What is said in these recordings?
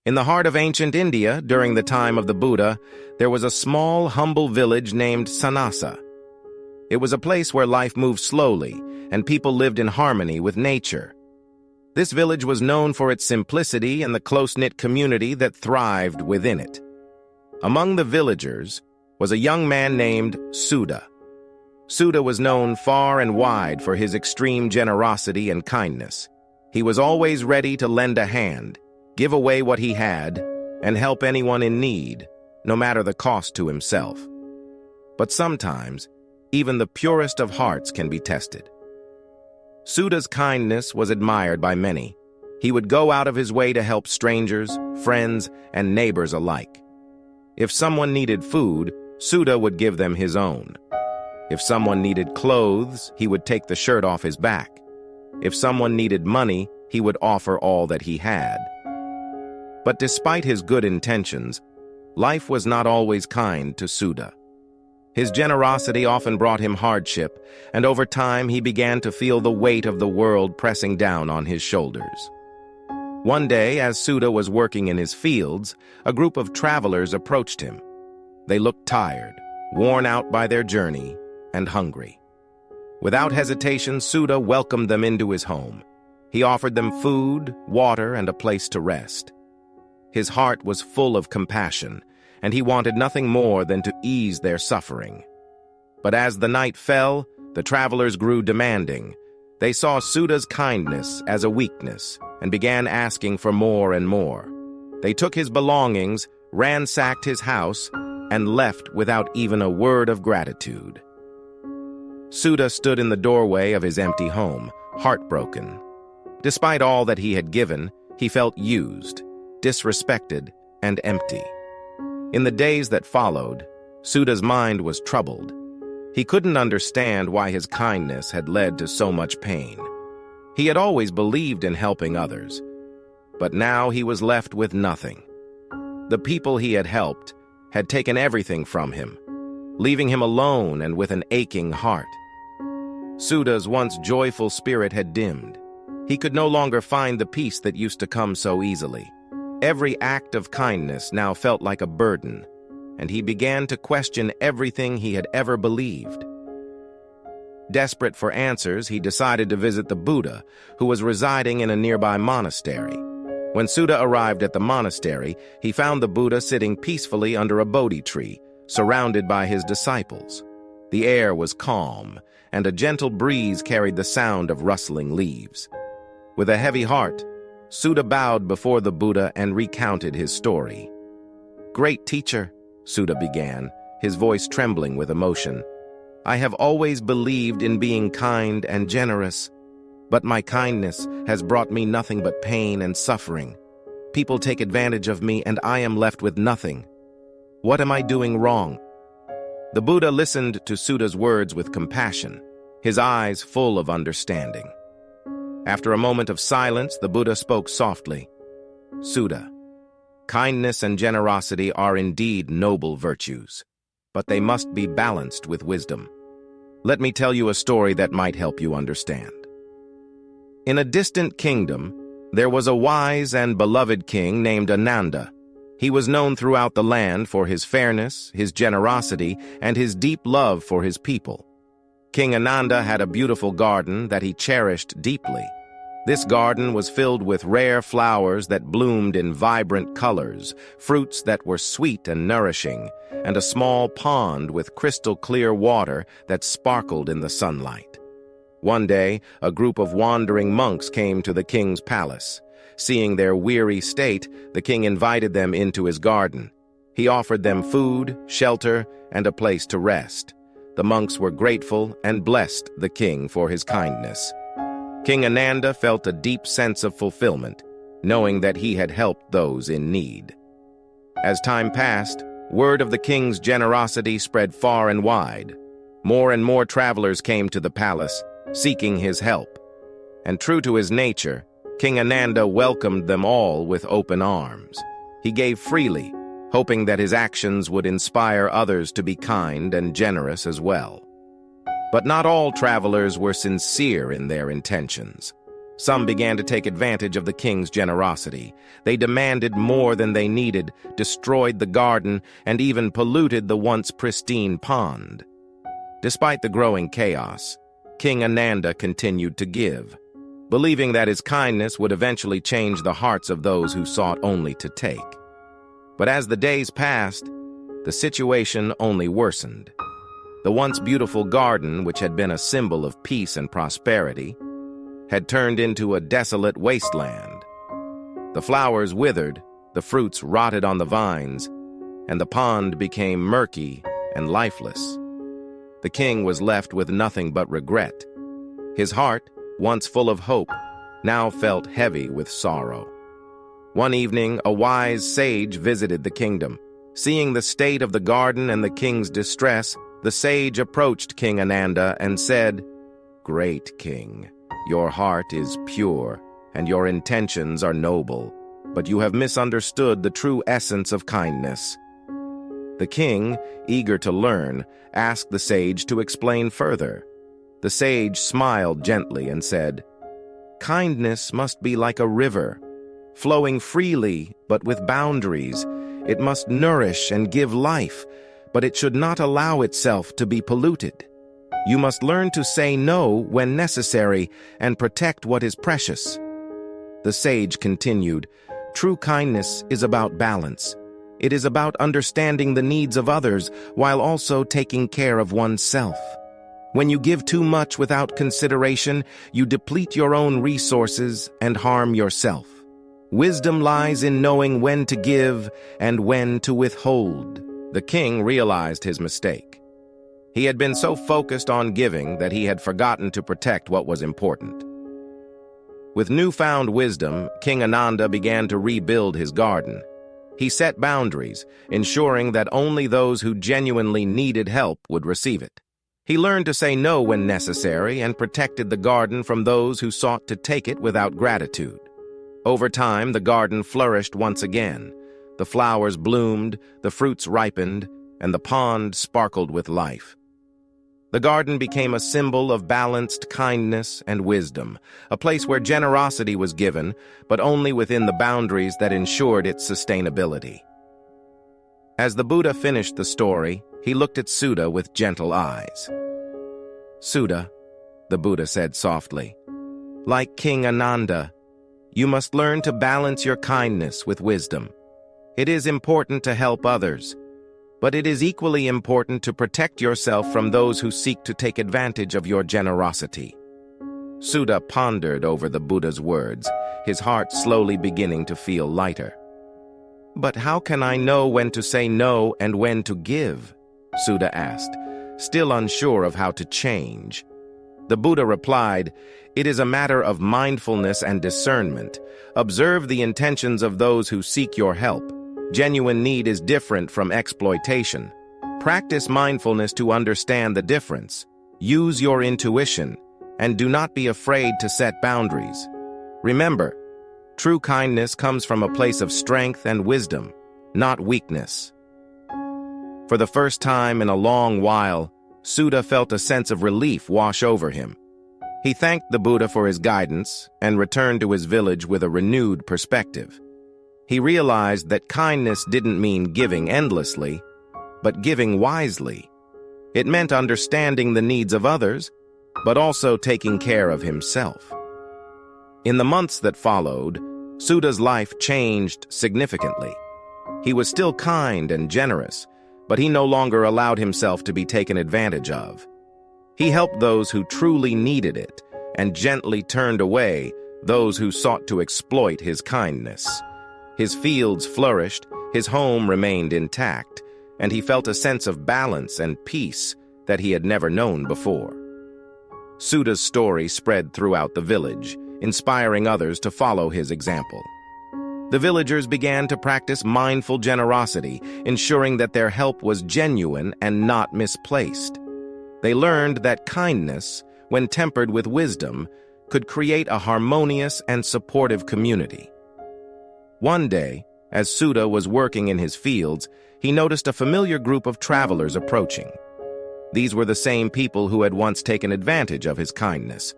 In the heart of ancient India, during the time of the Buddha, there was a small, humble village named Sanasa. It was a place where life moved slowly, and people lived in harmony with nature. This village was known for its simplicity and the close-knit community that thrived within it. Among the villagers was a young man named Suda. Suda was known far and wide for his extreme generosity and kindness. He was always ready to lend a hand, give away what he had, and help anyone in need, no matter the cost to himself. But sometimes, even the purest of hearts can be tested. Suda's kindness was admired by many. He would go out of his way to help strangers, friends, and neighbors alike. If someone needed food, Suda would give them his own. If someone needed clothes, he would take the shirt off his back. If someone needed money, he would offer all that he had. But despite his good intentions, life was not always kind to Suda. His generosity often brought him hardship, and over time he began to feel the weight of the world pressing down on his shoulders. One day, as Suda was working in his fields, a group of travelers approached him. They looked tired, worn out by their journey, and hungry. Without hesitation, Suda welcomed them into his home. He offered them food, water, and a place to rest. His heart was full of compassion, and he wanted nothing more than to ease their suffering. But as the night fell, the travelers grew demanding. They saw Suda's kindness as a weakness and began asking for more and more. They took his belongings, ransacked his house, and left without even a word of gratitude. Suda stood in the doorway of his empty home, heartbroken. Despite all that he had given, he felt used, disrespected, and empty. In the days that followed, Suda's mind was troubled. He couldn't understand why his kindness had led to so much pain. He had always believed in helping others, but now he was left with nothing. The people he had helped had taken everything from him, leaving him alone and with an aching heart. Suda's once joyful spirit had dimmed. He could no longer find the peace that used to come so easily. Every act of kindness now felt like a burden, and he began to question everything he had ever believed. Desperate for answers, he decided to visit the Buddha, who was residing in a nearby monastery. When Suda arrived at the monastery, he found the Buddha sitting peacefully under a Bodhi tree, surrounded by his disciples. The air was calm, and a gentle breeze carried the sound of rustling leaves. With a heavy heart, Suda bowed before the Buddha and recounted his story. "Great teacher," Suda began, his voice trembling with emotion, "I have always believed in being kind and generous, but my kindness has brought me nothing but pain and suffering. People take advantage of me and I am left with nothing. What am I doing wrong?" The Buddha listened to Suda's words with compassion, his eyes full of understanding. After a moment of silence, the Buddha spoke softly. "Suda, kindness and generosity are indeed noble virtues, but they must be balanced with wisdom. Let me tell you a story that might help you understand. In a distant kingdom, there was a wise and beloved king named Ananda. He was known throughout the land for his fairness, his generosity, and his deep love for his people. King Ananda had a beautiful garden that he cherished deeply. This garden was filled with rare flowers that bloomed in vibrant colors, fruits that were sweet and nourishing, and a small pond with crystal-clear water that sparkled in the sunlight. One day, a group of wandering monks came to the king's palace. Seeing their weary state, the king invited them into his garden. He offered them food, shelter, and a place to rest. The monks were grateful and blessed the king for his kindness. King Ananda felt a deep sense of fulfillment, knowing that he had helped those in need. As time passed, word of the king's generosity spread far and wide. More and more travelers came to the palace, seeking his help. And true to his nature, King Ananda welcomed them all with open arms. He gave freely, hoping that his actions would inspire others to be kind and generous as well. But not all travelers were sincere in their intentions. Some began to take advantage of the king's generosity. They demanded more than they needed, destroyed the garden, and even polluted the once pristine pond. Despite the growing chaos, King Ananda continued to give, believing that his kindness would eventually change the hearts of those who sought only to take. But as the days passed, the situation only worsened. The once beautiful garden, which had been a symbol of peace and prosperity, had turned into a desolate wasteland. The flowers withered, the fruits rotted on the vines, and the pond became murky and lifeless. The king was left with nothing but regret. His heart, once full of hope, now felt heavy with sorrow. One evening, a wise sage visited the kingdom. Seeing the state of the garden and the king's distress, the sage approached King Ananda and said, "Great king, your heart is pure, and your intentions are noble, but you have misunderstood the true essence of kindness." The king, eager to learn, asked the sage to explain further. The sage smiled gently and said, "Kindness must be like a river, flowing freely but with boundaries. It must nourish and give life, but it should not allow itself to be polluted. You must learn to say no when necessary and protect what is precious." The sage continued, "True kindness is about balance. It is about understanding the needs of others while also taking care of oneself. When you give too much without consideration, you deplete your own resources and harm yourself. Wisdom lies in knowing when to give and when to withhold." The king realized his mistake. He had been so focused on giving that he had forgotten to protect what was important. With newfound wisdom, King Ananda began to rebuild his garden. He set boundaries, ensuring that only those who genuinely needed help would receive it. He learned to say no when necessary and protected the garden from those who sought to take it without gratitude. Over time, the garden flourished once again. The flowers bloomed, the fruits ripened, and the pond sparkled with life. The garden became a symbol of balanced kindness and wisdom, a place where generosity was given, but only within the boundaries that ensured its sustainability. As the Buddha finished the story, he looked at Sudha with gentle eyes. "Sudha," the Buddha said softly, "like King Ananda, you must learn to balance your kindness with wisdom. It is important to help others, but it is equally important to protect yourself from those who seek to take advantage of your generosity." Sudha pondered over the Buddha's words, his heart slowly beginning to feel lighter. "But how can I know when to say no and when to give?" Sudha asked, still unsure of how to change. The Buddha replied, "It is a matter of mindfulness and discernment. Observe the intentions of those who seek your help. Genuine need is different from exploitation. Practice mindfulness to understand the difference. Use your intuition, and do not be afraid to set boundaries. Remember, true kindness comes from a place of strength and wisdom, not weakness." For the first time in a long while, Sudha felt a sense of relief wash over him. He thanked the Buddha for his guidance and returned to his village with a renewed perspective. He realized that kindness didn't mean giving endlessly, but giving wisely. It meant understanding the needs of others, but also taking care of himself. In the months that followed, Sudha's life changed significantly. He was still kind and generous, but he no longer allowed himself to be taken advantage of. He helped those who truly needed it and gently turned away those who sought to exploit his kindness. His fields flourished, his home remained intact, and he felt a sense of balance and peace that he had never known before. Sudha's story spread throughout the village, inspiring others to follow his example. The villagers began to practice mindful generosity, ensuring that their help was genuine and not misplaced. They learned that kindness, when tempered with wisdom, could create a harmonious and supportive community. One day, as Sudha was working in his fields, he noticed a familiar group of travelers approaching. These were the same people who had once taken advantage of his kindness.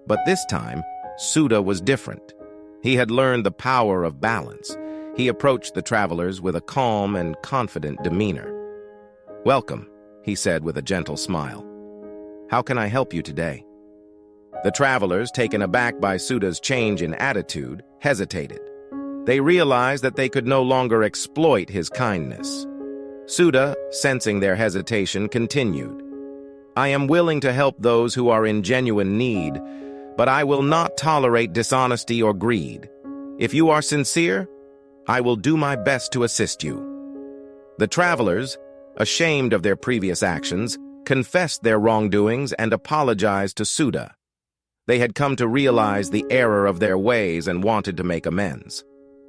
But this time, Suda was different. He had learned the power of balance. He approached the travelers with a calm and confident demeanor. "Welcome," he said with a gentle smile. "How can I help you today?" The travelers, taken aback by Suda's change in attitude, hesitated. They realized that they could no longer exploit his kindness. Suda, sensing their hesitation, continued, "I am willing to help those who are in genuine need, but I will not tolerate dishonesty or greed. If you are sincere, I will do my best to assist you." The travelers, ashamed of their previous actions, confessed their wrongdoings and apologized to Suda. They had come to realize the error of their ways and wanted to make amends.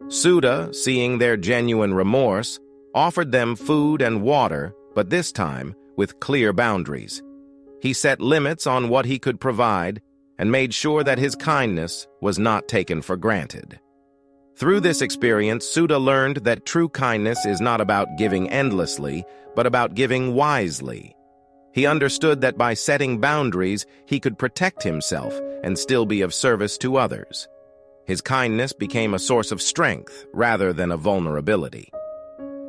Suda, seeing their genuine remorse, offered them food and water, but this time with clear boundaries. He set limits on what he could provide and made sure that his kindness was not taken for granted. Through this experience, Suda learned that true kindness is not about giving endlessly, but about giving wisely. He understood that by setting boundaries, he could protect himself and still be of service to others. His kindness became a source of strength rather than a vulnerability.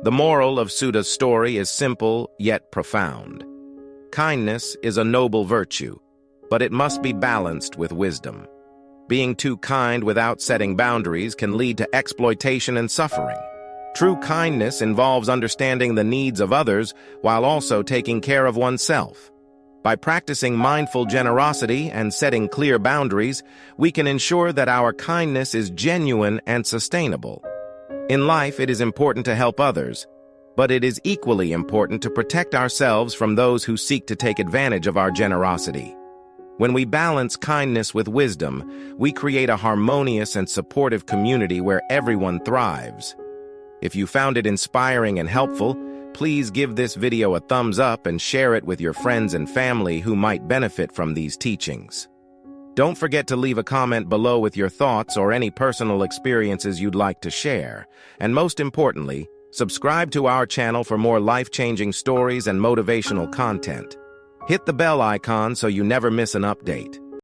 The moral of Suda's story is simple yet profound. Kindness is a noble virtue, but it must be balanced with wisdom. Being too kind without setting boundaries can lead to exploitation and suffering. True kindness involves understanding the needs of others while also taking care of oneself. By practicing mindful generosity and setting clear boundaries, we can ensure that our kindness is genuine and sustainable. In life, it is important to help others, but it is equally important to protect ourselves from those who seek to take advantage of our generosity. When we balance kindness with wisdom, we create a harmonious and supportive community where everyone thrives. If you found it inspiring and helpful, please give this video a thumbs up and share it with your friends and family who might benefit from these teachings. Don't forget to leave a comment below with your thoughts or any personal experiences you'd like to share. And most importantly, subscribe to our channel for more life-changing stories and motivational content. Hit the bell icon so you never miss an update.